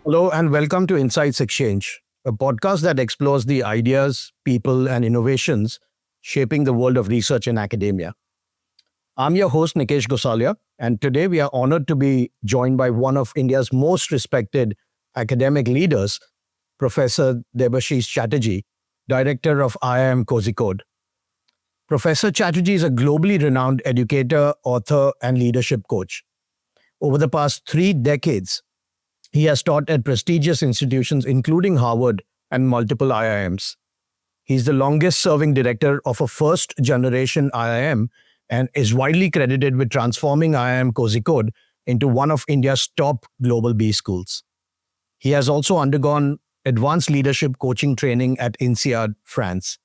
Hello and welcome to Insights Exchange, a podcast that explores the ideas, people, and innovations shaping the world of research and academia. I'm your host, Nikesh Gosalia, and today we are honored to be joined by one of India's most respected academic leaders, Professor Debashis Chatterjee, Director of IIM Kozhikode. Professor Chatterjee is a globally renowned educator, author, and leadership coach. Over the past 3 decades, he has taught at prestigious institutions including Harvard and multiple IIMs. He's the longest serving director of a first generation IIM and is widely credited with transforming IIM Kozhikode into one of India's top global B schools. He has also undergone advanced leadership coaching training at INSEAD France.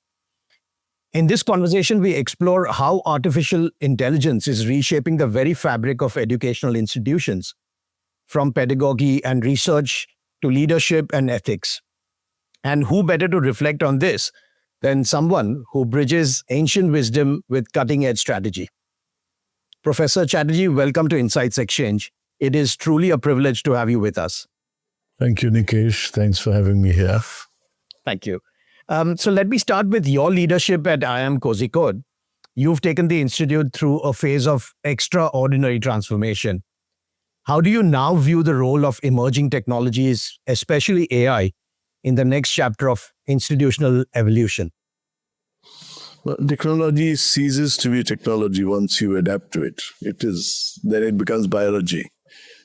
In this conversation, we explore how artificial intelligence is reshaping the very fabric of educational institutions, from pedagogy and research to leadership and ethics. And who better to reflect on this than someone who bridges ancient wisdom with cutting edge strategy? Professor Chatterjee, welcome to Insights Exchange. It is truly a privilege to have you with us. Thank you, Nikesh. Thanks for having me here. Thank you. So let me start with your leadership at IIM Kozhikode. You've taken the institute through a phase of extraordinary transformation. How do you now view the role of emerging technologies, especially AI, in the next chapter of institutional evolution? Well, technology ceases to be technology once you adapt to it. Then it becomes biology.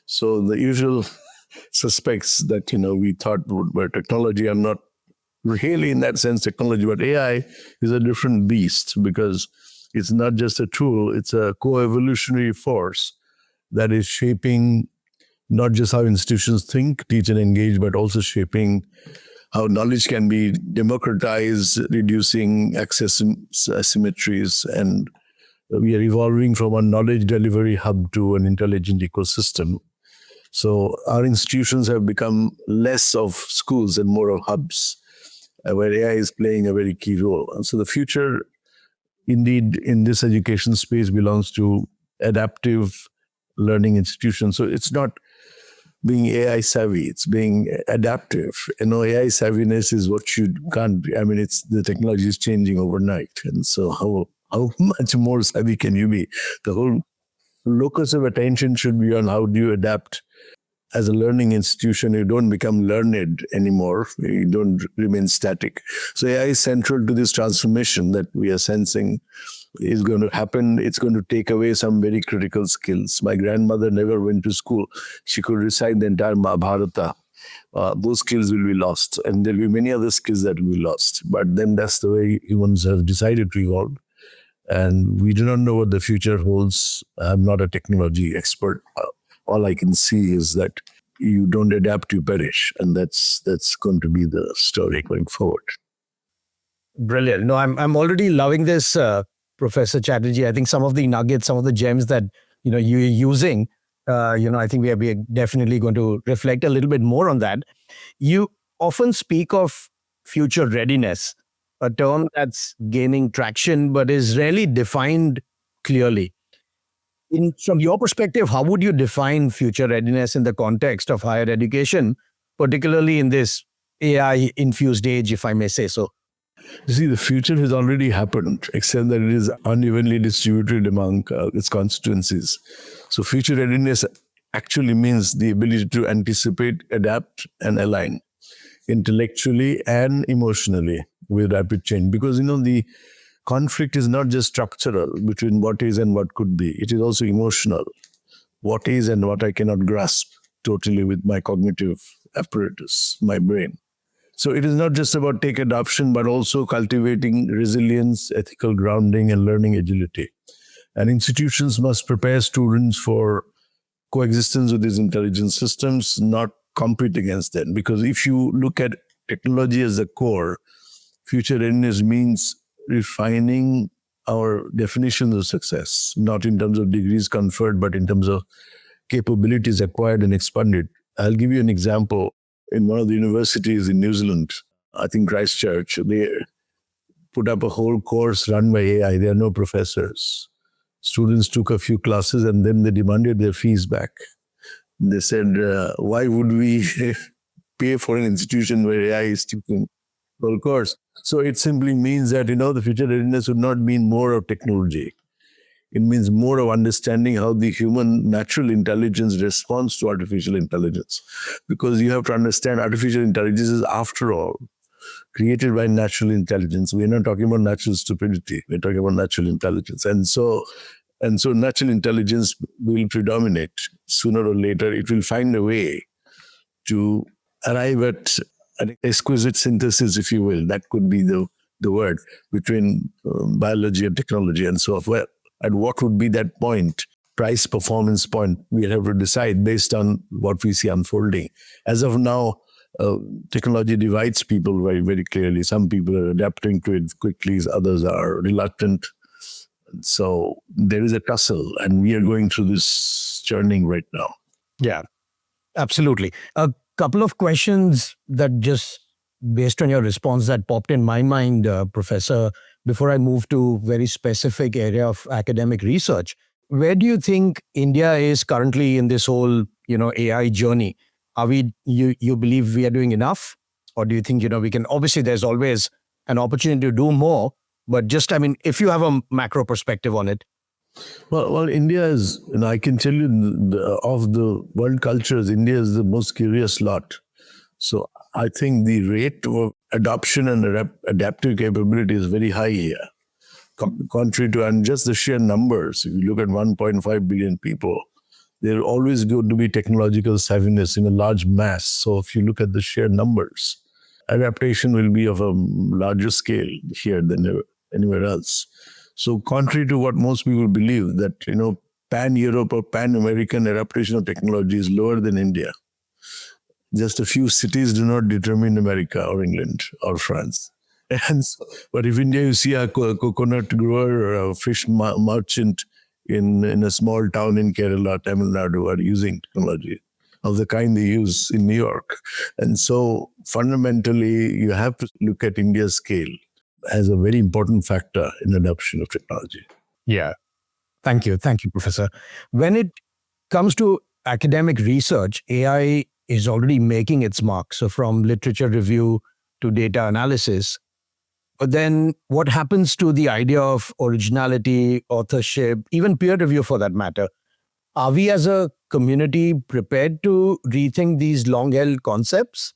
So the usual suspects that we thought were technology are not really in that sense technology, but AI is a different beast because it's not just a tool, it's a co-evolutionary force that is shaping not just how institutions think, teach, and engage, but also shaping how knowledge can be democratized, reducing access asymmetries, and we are evolving from a knowledge delivery hub to an intelligent ecosystem. So our institutions have become less of schools and more of hubs, where AI is playing a very key role. And so the future, indeed, in this education space belongs to adaptive learning institutions. So it's not being AI savvy, it's being adaptive. AI savviness is what you can't be. The technology is changing overnight. And so how much more savvy can you be? The whole locus of attention should be on how do you adapt as a learning institution. You don't become learned anymore. You don't remain static. So AI is central to this transformation that we are sensing is going to happen. It's going to take away some very critical skills. My grandmother never went to school. She could recite the entire Mahabharata. Those skills will be lost. And there'll be many other skills that will be lost. But then that's the way humans have decided to evolve. And we do not know what the future holds. I'm not a technology expert. All I can see is that you don't adapt, you perish. And that's going to be the story going forward. Brilliant. No, I'm already loving this, Professor Chatterjee. I think some of the nuggets, some of the gems that you're using, I think we are definitely going to reflect a little bit more on that. You often speak of future readiness, a term that's gaining traction but is rarely defined clearly. From your perspective, how would you define future readiness in the context of higher education, particularly in this AI-infused age, if I may say so? You see, the future has already happened, except that it is unevenly distributed among its constituencies. So future readiness actually means the ability to anticipate, adapt, and align intellectually and emotionally with rapid change. Because, the conflict is not just structural between what is and what could be. It is also emotional. What is and what I cannot grasp totally with my cognitive apparatus, my brain. So it is not just about tech adoption, but also cultivating resilience, ethical grounding, and learning agility. And institutions must prepare students for coexistence with these intelligent systems, not compete against them. Because if you look at technology as the core, future readiness means refining our definitions of success, not in terms of degrees conferred, but in terms of capabilities acquired and expanded. I'll give you an example. In one of the universities in New Zealand, I think Christchurch, they put up a whole course run by AI. There are no professors. Students took a few classes and then they demanded their fees back. They said, why would we pay for an institution where AI is teaching full course. So it simply means that, the future readiness would not mean more of technology. It means more of understanding how the human natural intelligence responds to artificial intelligence. Because you have to understand artificial intelligence is, after all, created by natural intelligence. We're not talking about natural stupidity. We're talking about natural intelligence. And so natural intelligence will predominate sooner or later. It will find a way to arrive at an exquisite synthesis, if you will. That could be the word between biology and technology and so forth. And what would be that point, price performance point? We have to decide based on what we see unfolding. As of now, technology divides people very, very clearly. Some people are adapting to it quickly, others are reluctant. So there is a tussle, and we are going through this churning right now. Yeah, absolutely. A couple of questions that just based on your response that popped in my mind, Professor, before I move to very specific area of academic research. Where do you think India is currently in this whole, AI journey? Are you believe we are doing enough? Or do you think, we can, obviously there's always an opportunity to do more, but just, if you have a macro perspective on it. Well, India is, I can tell you, of the world cultures, India is the most curious lot. So I think the rate of adoption and adaptive capability is very high here. Contrary to, and just the sheer numbers, if you look at 1.5 billion people, there are always going to be technological savviness in a large mass. So if you look at the sheer numbers, adaptation will be of a larger scale here than anywhere else. So contrary to what most people believe, that, pan-Europe or pan-American adaptation of technology is lower than India. Just a few cities do not determine America or England or France. But if India, you see a coconut grower or a fish merchant in a small town in Kerala, Tamil Nadu, are using technology of the kind they use in New York. And so fundamentally, you have to look at India's scale as a very important factor in adoption of technology. Yeah. Thank you, Professor. When it comes to academic research, AI is already making its mark. So from literature review to data analysis. But then what happens to the idea of originality, authorship, even peer review for that matter? Are we as a community prepared to rethink these long-held concepts?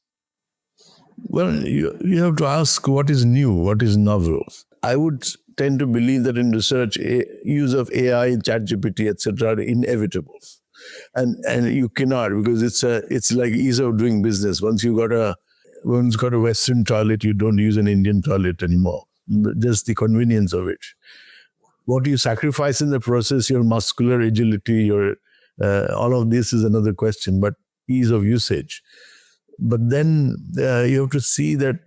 Well, you have to ask what is new, what is novel. I would tend to believe that in research, use of AI, ChatGPT, etc., are inevitable. And you cannot, because it's like ease of doing business. Once got a Western toilet, you don't use an Indian toilet anymore. Just the convenience of it. What you sacrifice in the process, your muscular agility, your all of this is another question, but ease of usage. But then you have to see that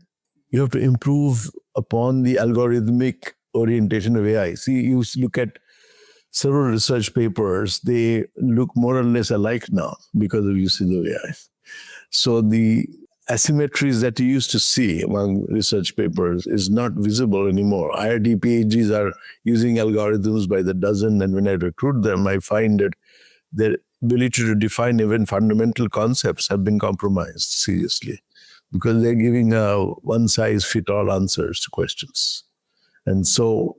you have to improve upon the algorithmic orientation of AI. See, you look at several research papers, they look more or less alike now because of usage of AI. So the asymmetries that you used to see among research papers is not visible anymore. IIT PhDs are using algorithms by the dozen, and when I recruit them, I find that their ability to define even fundamental concepts have been compromised seriously because they're giving one-size-fits-all answers to questions. And so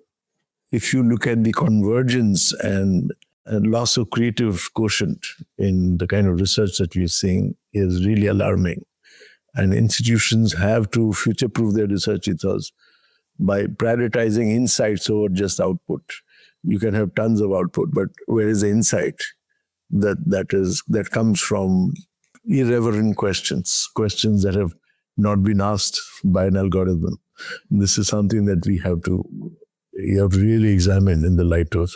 if you look at the convergence and loss of creative quotient in the kind of research that we're seeing is really alarming. And institutions have to future-proof their research ethos by prioritizing insights over just output. You can have tons of output, but where is the insight that comes from irreverent questions that have not been asked by an algorithm? This is something that you have to really examine in the light of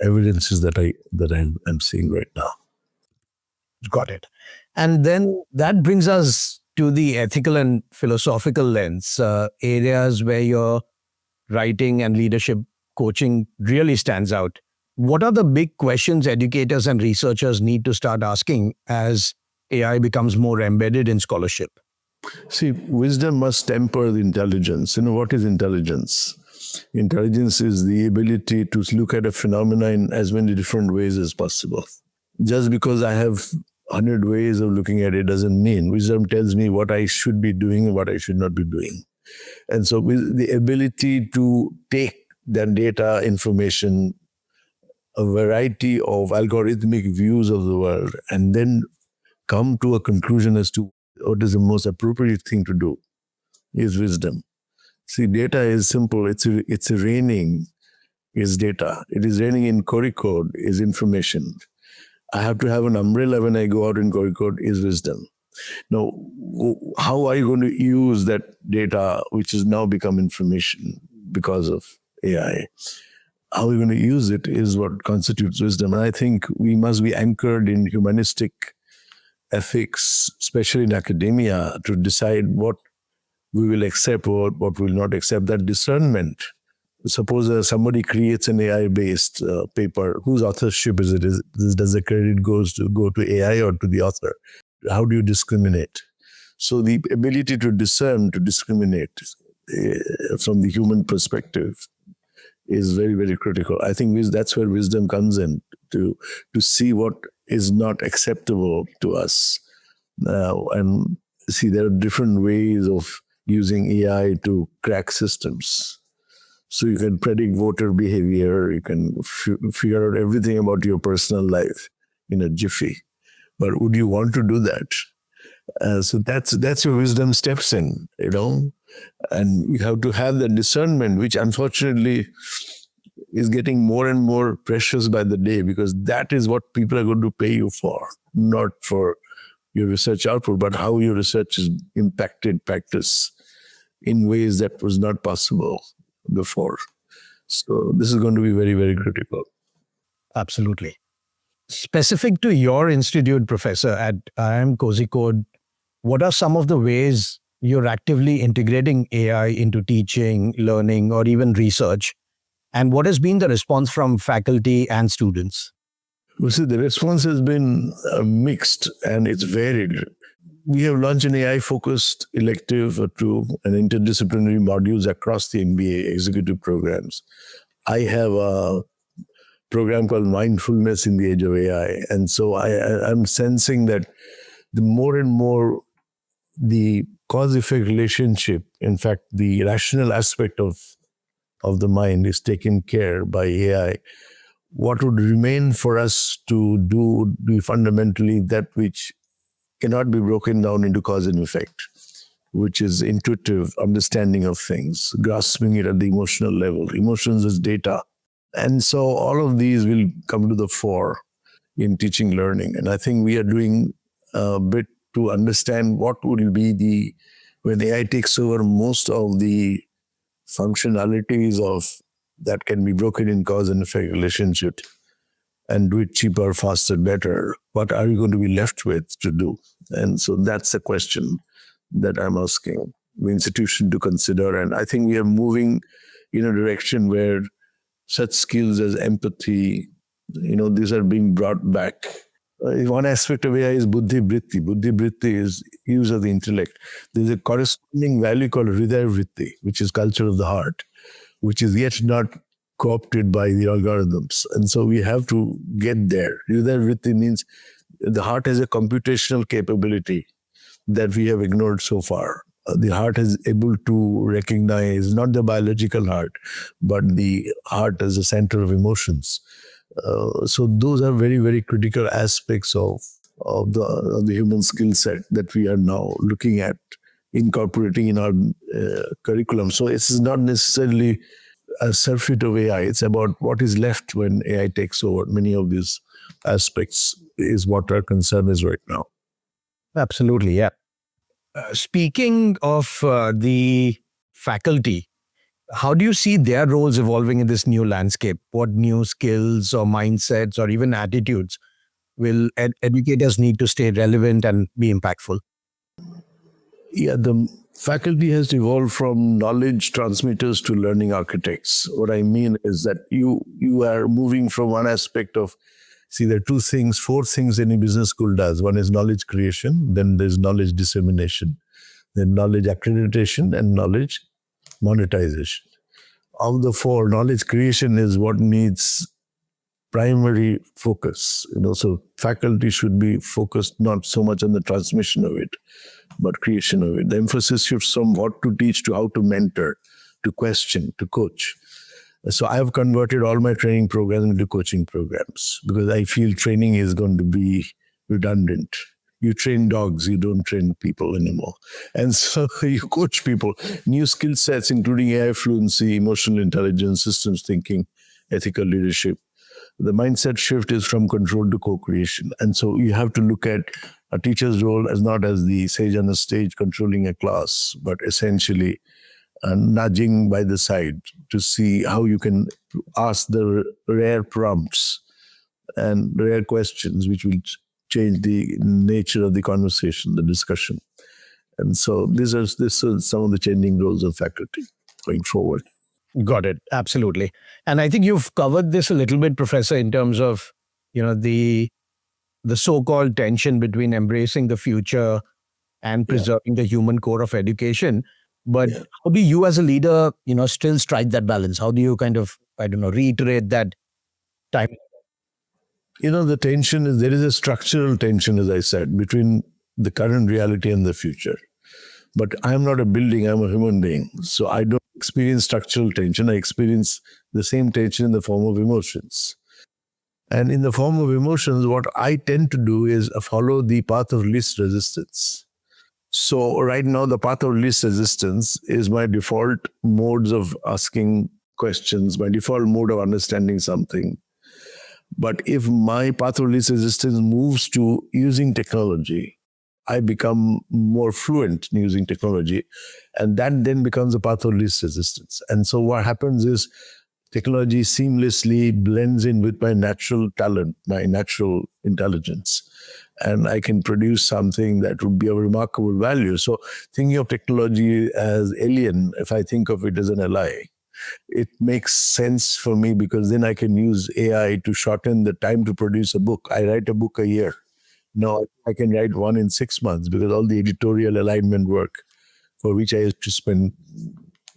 evidences that I'm seeing right now. Got it. And then that brings us to the ethical and philosophical lens, areas where your writing and leadership coaching really stands out. What are the big questions educators and researchers need to start asking as AI becomes more embedded in scholarship? See, wisdom must temper the intelligence. What is intelligence? Intelligence is the ability to look at a phenomenon in as many different ways as possible. Just because I have 100 ways of looking at it doesn't mean. Wisdom tells me what I should be doing and what I should not be doing. And so with the ability to take that data information, a variety of algorithmic views of the world, and then come to a conclusion as to what is the most appropriate thing to do is wisdom. See, data is simple. It's raining is data. It is raining in Kozhikode is information. I have to have an umbrella when I go out in Kozhikode is wisdom. Now, how are you going to use that data, which has now become information because of AI? How are you going to use it is what constitutes wisdom. And I think we must be anchored in humanistic ethics, especially in academia, to decide what we will accept or what we will not accept. That discernment. Suppose somebody creates an AI-based paper. Whose authorship is it? Does the credit go to AI or to the author? How do you discriminate? So the ability to discern, to discriminate from the human perspective is very, very critical. I think that's where wisdom comes in, to see what is not acceptable to us. And see, there are different ways of using AI to crack systems. So you can predict voter behavior, you can figure out everything about your personal life in a jiffy. But would you want to do that? So that's where wisdom steps in, and you have to have the discernment, which unfortunately is getting more and more precious by the day, because that is what people are going to pay you for, not for your research output, but how your research has impacted practice in ways that was not possible before. So this is going to be very, very critical. Absolutely. Specific to your institute, Professor, at IIM Kozhikode, what are some of the ways you're actively integrating AI into teaching, learning, or even research? And what has been the response from faculty and students? You see, the response has been mixed and it's varied. We have launched an AI-focused elective or two and interdisciplinary modules across the MBA executive programs. I have a program called Mindfulness in the Age of AI. And so I'm sensing that the more and more the cause-effect relationship, in fact, the rational aspect of the mind is taken care by AI. What would remain for us to do would be fundamentally that which cannot be broken down into cause and effect, which is intuitive understanding of things, grasping it at the emotional level. Emotions is data. And so all of these will come to the fore in teaching learning. And I think we are doing a bit to understand what will be when AI takes over most of the functionalities of that can be broken in cause and effect relationship and do it cheaper, faster, better. What are you going to be left with to do? And so that's the question that I'm asking the institution to consider. And I think we are moving in a direction where such skills as empathy, these are being brought back. One aspect of AI is Buddhi Vritti. Buddhi Vritti is use of the intellect. There's a corresponding value called Hridaya Vritti, which is culture of the heart, which is yet not co-opted by the algorithms. And so we have to get there. Hridaya Vritti means the heart has a computational capability that we have ignored so far. The heart is able to recognize not the biological heart, but the heart as a center of emotions. So those are very, very critical aspects of the human skill set that we are now looking at incorporating in our curriculum. So it's not necessarily a surfeit of AI. It's about what is left when AI takes over. Many of these aspects is what our concern is right now. Absolutely, yeah. Speaking of the faculty, how do you see their roles evolving in this new landscape? What new skills or mindsets or even attitudes will educators need to stay relevant and be impactful? Yeah, the faculty has evolved from knowledge transmitters to learning architects. What I mean is that you are moving from one aspect of, see, there are four things any business school does. One is knowledge creation, then there's knowledge dissemination, then knowledge accreditation, and knowledge monetization. Of the four, knowledge creation is what needs primary focus. So faculty should be focused not so much on the transmission of it, but creation of it. The emphasis shifts from what to teach to how to mentor, to question, to coach. So I've converted all my training programs into coaching programs because I feel training is going to be redundant. You train dogs, you don't train people anymore. And so you coach people, new skill sets, including AI fluency, emotional intelligence, systems thinking, ethical leadership. The mindset shift is from control to co-creation. And so you have to look at a teacher's role as not as the sage on the stage controlling a class, but essentially nudging by the side to see how you can ask the rare prompts and rare questions which will change the nature of the conversation, the discussion. And so these are some of the changing roles of faculty going forward. Got it. Absolutely. And I think you've covered this a little bit, Professor, in terms of, the so-called tension between embracing the future and preserving the human core of education. But how do you as a leader, still strike that balance? How do you kind of, reiterate that time? The tension is, there is a structural tension, as I said, between the current reality and the future. But I'm not a building, I'm a human being. So I don't experience structural tension. I experience the same tension in the form of emotions. And in the form of emotions, what I tend to do is follow the path of least resistance. So right now, the path of least resistance is my default modes of asking questions, my default mode of understanding something. But if my path of least resistance moves to using technology, I become more fluent in using technology, and that then becomes a path of least resistance. And so what happens is technology seamlessly blends in with my natural talent, my natural intelligence, and I can produce something that would be of remarkable value. So thinking of technology as alien, if I think of it as an ally, it makes sense for me because then I can use AI to shorten the time to produce a book. I write a book a year. Now I can write one in 6 months because all the editorial alignment work for which I used to spend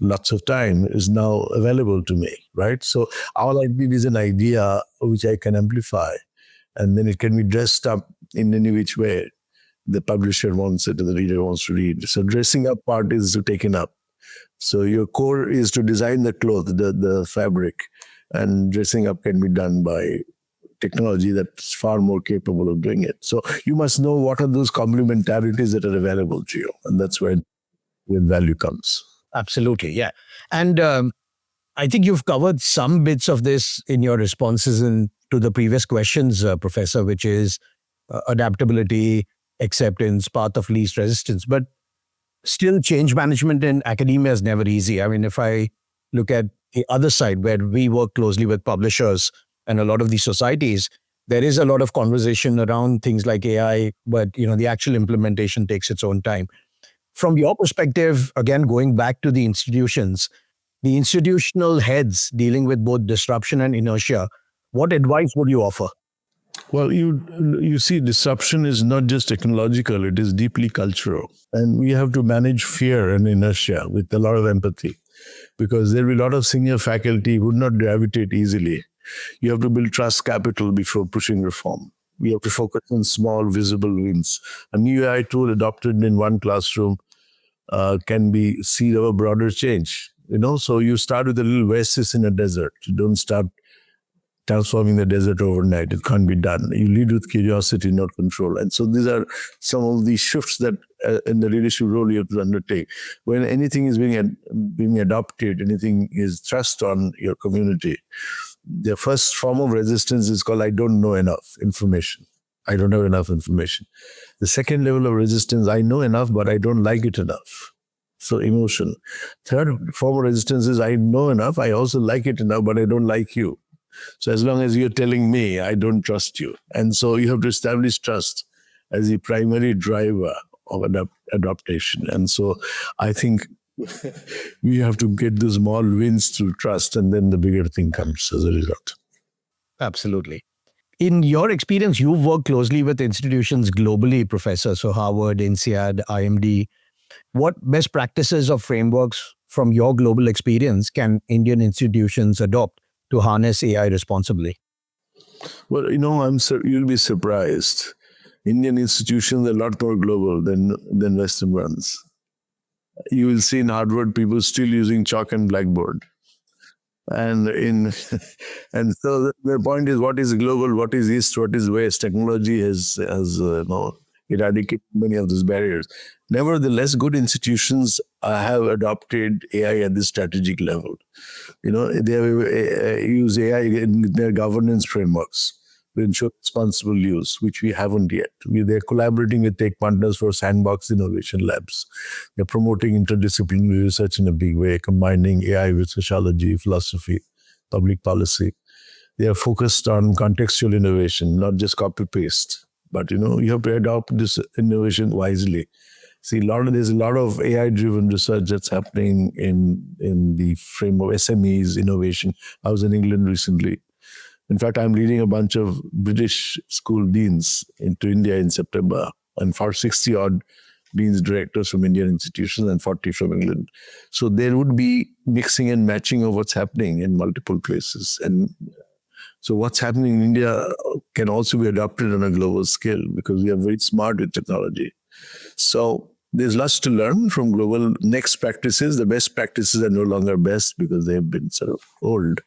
lots of time is now available to me, right? So all I need is an idea which I can amplify, and then it can be dressed up in any which way the publisher wants it and the reader wants to read. So dressing up part is taken up. So your core is to design the cloth, the fabric, and dressing up can be done by technology that's far more capable of doing it. So you must know what are those complementarities that are available to you, and that's where value comes. Absolutely, yeah. And I think you've covered some bits of this in your responses to the previous questions, Professor, which is adaptability, acceptance, path of least resistance. But still, change management in academia is never easy. I mean, if I look at the other side where we work closely with publishers and a lot of these societies, there is a lot of conversation around things like AI, but the actual implementation takes its own time. From your perspective, again, going back to the institutions, the institutional heads dealing with both disruption and inertia, what advice would you offer? Well, you see, disruption is not just technological, it is deeply cultural. And we have to manage fear and inertia with a lot of empathy because there will be a lot of senior faculty who would not gravitate easily. You have to build trust capital before pushing reform. We have to focus on small, visible wins. A new AI tool adopted in one classroom can be seed of a broader change. So you start with a little oasis in a desert. You don't start transforming the desert overnight. It can't be done. You lead with curiosity, not control. And so these are some of the shifts that in the leadership role you have to undertake. When anything is being adopted, anything is thrust on your community, the first form of resistance is called I don't know enough information. I don't have enough information. The second level of resistance, I know enough, but I don't like it enough. So emotion. Third form of resistance is I know enough, I also like it enough, but I don't like you. So as long as you're telling me, I don't trust you. And so you have to establish trust as the primary driver of adaptation. And so I think we have to get the small wins through trust, and then the bigger thing comes as a result. Absolutely. In your experience, you've worked closely with institutions globally, Professor, so Harvard, INSEAD, IMD. What best practices or frameworks from your global experience can Indian institutions adopt to harness AI responsibly? Well, you'll be surprised. Indian institutions are a lot more global than Western ones. You will see in Harvard people still using chalk and blackboard. And in and so the point is, what is global, what is east, what is west. Technology has eradicated many of those barriers. Nevertheless, good institutions have adopted AI at the strategic level. They use AI in their governance frameworks to ensure responsible use, which we haven't yet. They're collaborating with tech partners for sandbox innovation labs. They're promoting interdisciplinary research in a big way, combining AI with sociology, philosophy, public policy. They are focused on contextual innovation, not just copy paste. But you have to adopt this innovation wisely. See, there's a lot of AI-driven research that's happening in the frame of SMEs innovation. I was in England recently. In fact, I'm leading a bunch of British school deans into India in September, and for 60 odd deans directors from Indian institutions and 40 from England. So there would be mixing and matching of what's happening in multiple places. And so what's happening in India can also be adopted on a global scale because we are very smart with technology. So there's lots to learn from global next practices. The best practices are no longer best because they have been sort of old.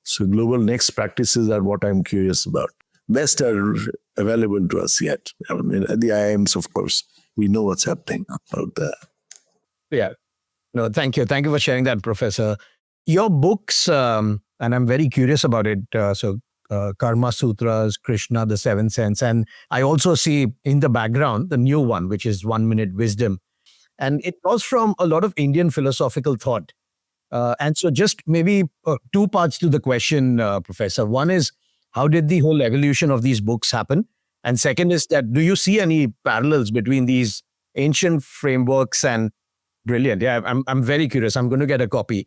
So global next practices are what I'm curious about. Best are available to us yet. I mean, at the IIMs, of course, we know what's happening out there. Yeah. No, thank you. Thank you for sharing that, Professor. Your books, and I'm very curious about it. Karma Sutras, Krishna, the Seventh Sense. And I also see in the background the new one, which is 1 Minute Wisdom. And it was from a lot of Indian philosophical thought. And so just maybe two parts to the question, Professor. One is, how did the whole evolution of these books happen? And second is that, do you see any parallels between these ancient frameworks and brilliant? Yeah, I'm very curious. I'm going to get a copy.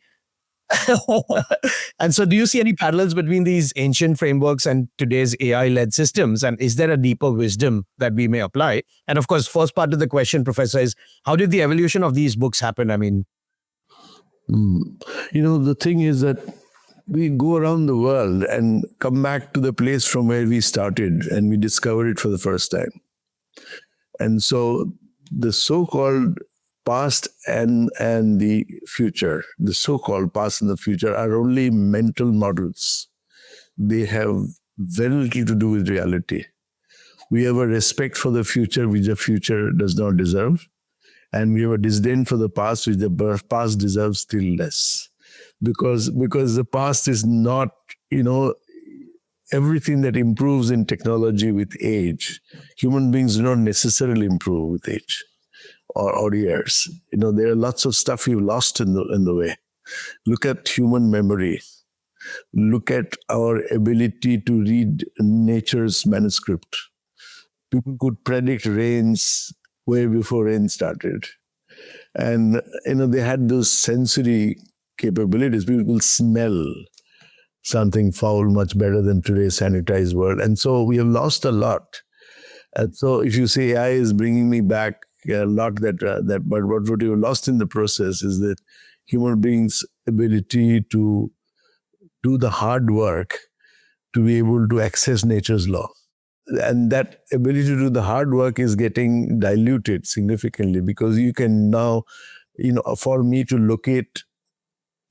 And so do you see any parallels between these ancient frameworks and today's AI-led systems? And is there a deeper wisdom that we may apply? And of course, first part of the question, Professor, is how did the evolution of these books happen? I mean, the thing is that we go around the world and come back to the place from where we started and we discover it for the first time. And so the so-called past and the future, the so-called past and the future are only mental models. They have very little to do with reality. We have a respect for the future which the future does not deserve. And we have a disdain for the past which the past deserves still less. Because the past is not, everything that improves in technology with age. Human beings do not necessarily improve with age or years. There are lots of stuff we've lost in the way. Look at human memory. Look at our ability to read nature's manuscript. People could predict rains way before rain started. And, they had those sensory capabilities. People could smell something foul much better than today's sanitized world. And so we have lost a lot. And so if you say AI is bringing me back a lot, but what you have lost in the process is that human beings' ability to do the hard work to be able to access nature's law. And that ability to do the hard work is getting diluted significantly because you can now, for me to locate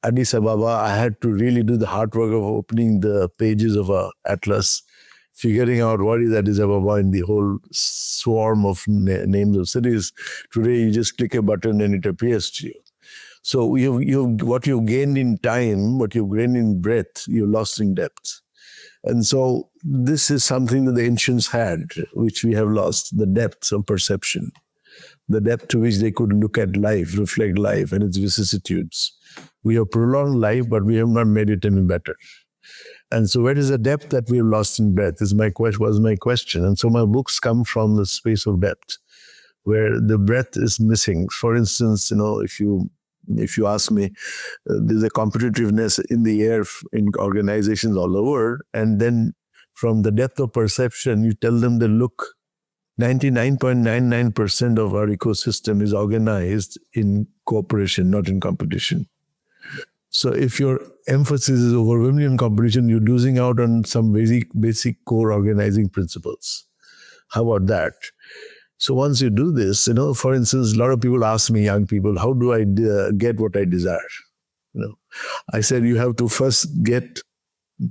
Addis Ababa, I had to really do the hard work of opening the pages of an atlas, figuring out what is Addis Ababa in the whole swarm of names of cities. Today, you just click a button and it appears to you. So what you've gained in time, what you've gained in breadth, you've lost in depth. And so this is something that the ancients had, which we have lost, the depth of perception, the depth to which they could look at life, reflect life and its vicissitudes. We have prolonged life, but we have not made it any better. And so where is the depth that we have lost in breadth was my question. And so my books come from the space of depth, where the breadth is missing. For instance, if you ask me, there's a competitiveness in the air in organizations all over. And then from the depth of perception, you tell them that, look, 99.99% of our ecosystem is organized in cooperation, not in competition. So if your emphasis is overwhelming in competition, you're losing out on some basic core organizing principles. How about that? So once you do this, for instance, a lot of people ask me, young people, how do I get what I desire? I said you have to first get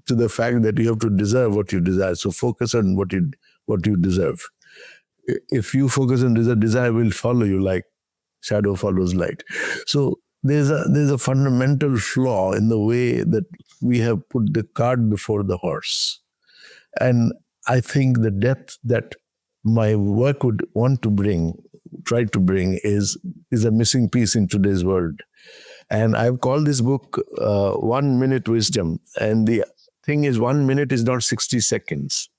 to the fact that you have to deserve what you desire. So focus on what you deserve. If you focus on desire will follow you like shadow follows light. So there's a fundamental flaw in the way that we have put the cart before the horse. And I think the depth that my work would try to bring is a missing piece in today's world. And I've called this book 1 Minute Wisdom. And the thing is, 1 minute is not 60 seconds.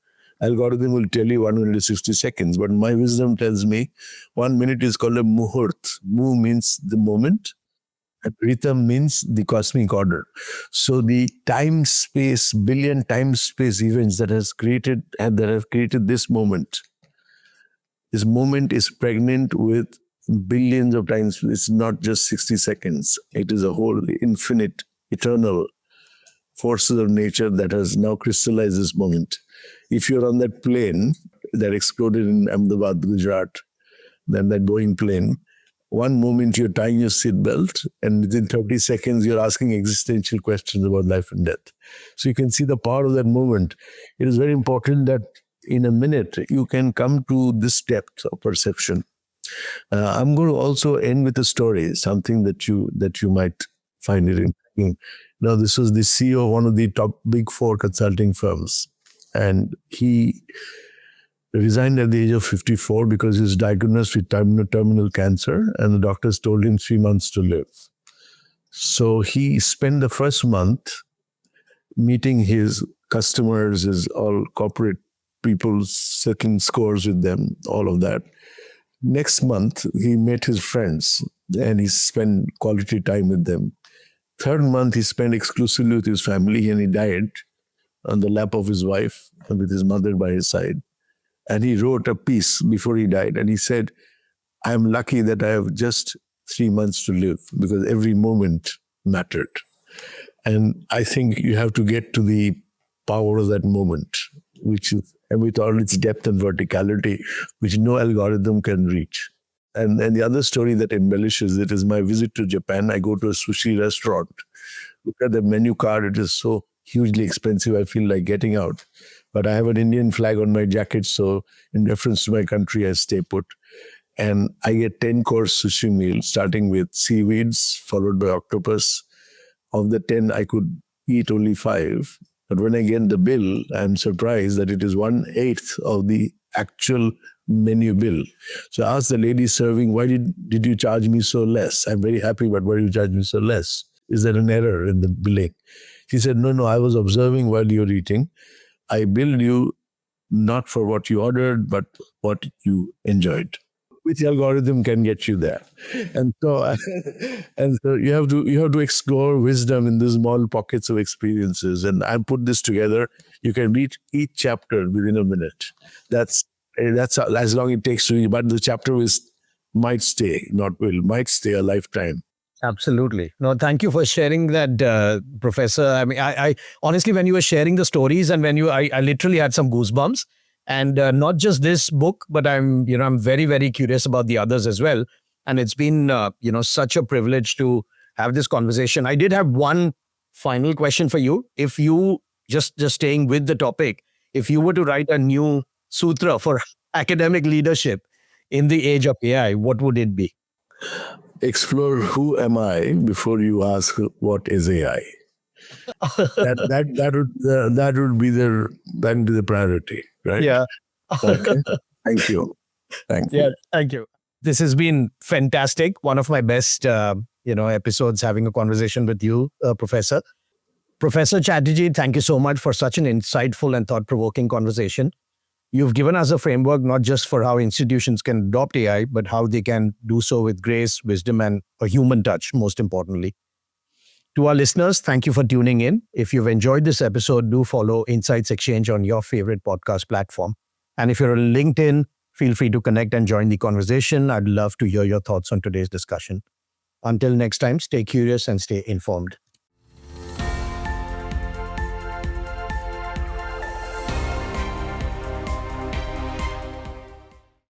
Algorithm will tell you 1 minute is 60 seconds. But my wisdom tells me 1 minute is called a muhurt. Mu means the moment. And rhythm means the cosmic order. So the time-space, billion time-space events that have created this moment is pregnant with billions of times. It's not just 60 seconds. It is a whole infinite, eternal forces of nature that has now crystallized this moment. If you're on that plane that exploded in Ahmedabad, Gujarat, then that Boeing plane, one moment you're tying your seatbelt, and within 30 seconds you're asking existential questions about life and death. So you can see the power of that moment. It is very important that in a minute you can come to this depth of perception. I'm going to also end with a story, something that you might find it intriguing. Now, this was the CEO of one of the top big 4 consulting firms, and he resigned at the age of 54 because he was diagnosed with terminal cancer, and the doctors told him 3 months to live. So he spent the first month meeting his customers, his all corporate people, settling scores with them, all of that. Next month, he met his friends and he spent quality time with them. Third month, he spent exclusively with his family, and he died on the lap of his wife and with his mother by his side. And he wrote a piece before he died, and he said, I'm lucky that I have just 3 months to live because every moment mattered. And I think you have to get to the power of that moment, which is, and with all its depth and verticality, which no algorithm can reach. And the other story that embellishes it is my visit to Japan. I go to a sushi restaurant. Look at the menu card. It is so hugely expensive. I feel like getting out. But I have an Indian flag on my jacket, so in reference to my country, I stay put. And I get 10-course sushi meal, starting with seaweeds, followed by octopus. Of the 10, I could eat only 5. But when I get the bill, I'm surprised that it is 1/8 of the actual menu bill. So I asked the lady serving, why did you charge me so less? I'm very happy, but why did you charge me so less? Is there an error in the billing? She said, no, I was observing while you were eating. I billed you not for what you ordered, but what you enjoyed. Which algorithm can get you there? And so, and so you have to explore wisdom in these small pockets of experiences. And I put this together. You can read each chapter within a minute. That's as long it takes to read. But the chapter might stay a lifetime. Absolutely. No, thank you for sharing that, Professor. I mean, I honestly, when you were sharing the stories and I literally had some goosebumps. And not just this book, but I'm very, very curious about the others as well. And it's been, such a privilege to have this conversation. I did have one final question for you. If you, just staying with the topic, if you were to write a new sutra for academic leadership in the age of AI, what would it be? Explore who am I before you ask what is AI. that would be the priority, right? Yeah. Okay. Thank you. Thank you. Yeah, thank you. This has been fantastic. One of my best, episodes having a conversation with you, Professor. Professor Chatterjee, thank you so much for such an insightful and thought-provoking conversation. You've given us a framework not just for how institutions can adopt AI, but how they can do so with grace, wisdom, and a human touch, most importantly. To our listeners, thank you for tuning in. If you've enjoyed this episode, do follow Insights Exchange on your favorite podcast platform. And if you're on LinkedIn, feel free to connect and join the conversation. I'd love to hear your thoughts on today's discussion. Until next time, stay curious and stay informed.